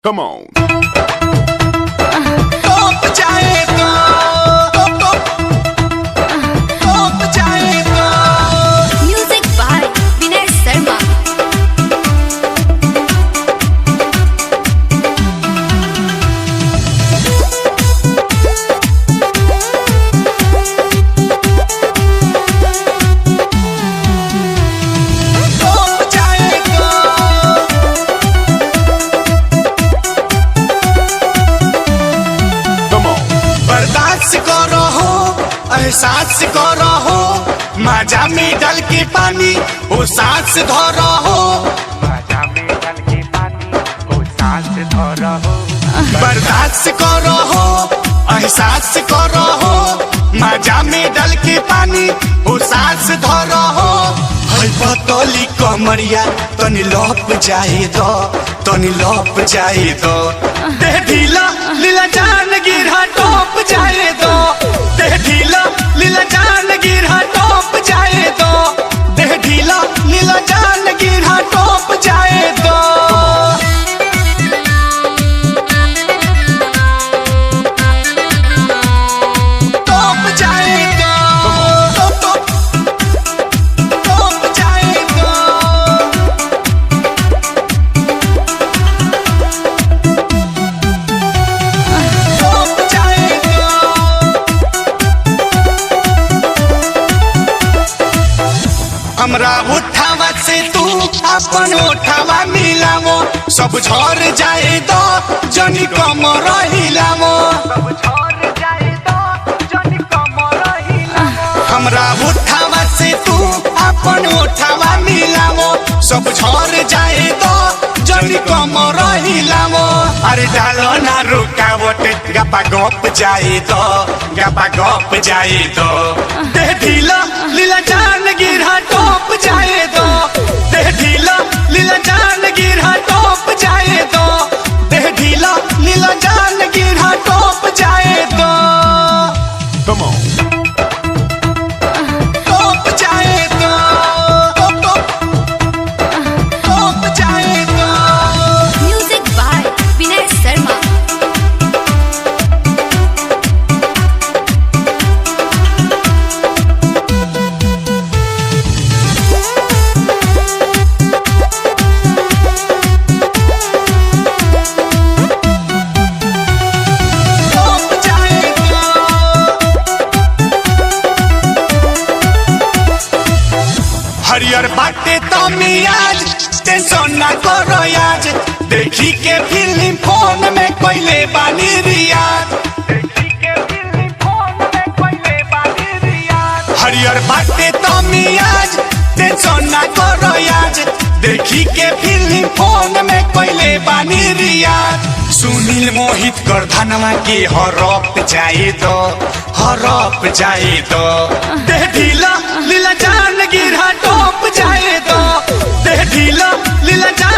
Come on. Music by Vinay Sharma. एहसास करो हो मजा में डल के पानी वो सांस धरो हो मजा में डल के पानी वो सांस धरो हो बर्दाश्त करो हो एहसास करो हो मजा में डल के पानी वो सांस धरो हो हई पतली कमरिया तनी लप जाए दो तनी लप जाए दो दे ढीला लीला जान गिरा टोप जाए दो दे ढीला लीला जान गिरा टोप जाए दो दे ढीला लीला जान गिरा टोप जाए दो टोप जाए दो टोप जाए दो टोप जाए दो हमरा उठावा से तू अपन उठावा मिलावो सब झड़ जाए दो जनी कम रहिलावो हमरा उठावा से तू अपन उठावा मिलावो सब झड़ जाए दो जनी कम रहिलावो अरे डालो ना रुकावट गपा गप जाए दो गपा गप जाए दो दे ढीला लीला जान गिरा टोप जाए दो दे ढीला लीला जान गिरा टोप जाए दो दे ढीला लीला जान गिरा टोप जाए दो Come on. टोप जाए दो टोप जाए दो Music by Vinay Sharma. टोप जाए दो हरियर बाटे तो मियाज टेंशन ना करो आज देखी के फिल्म फोन में कोइले बानी रियाज हरियर बाटे तो मियाज टेंशन ना करो आज देखी के फिल्म फोन में कोइले बानी रियाज सुनील मोहित कर धनवा के हरप जाए दो हरप जाए दो दे ढीला लीला जान गिरा टोप जाए दो दे ढीला लीला जान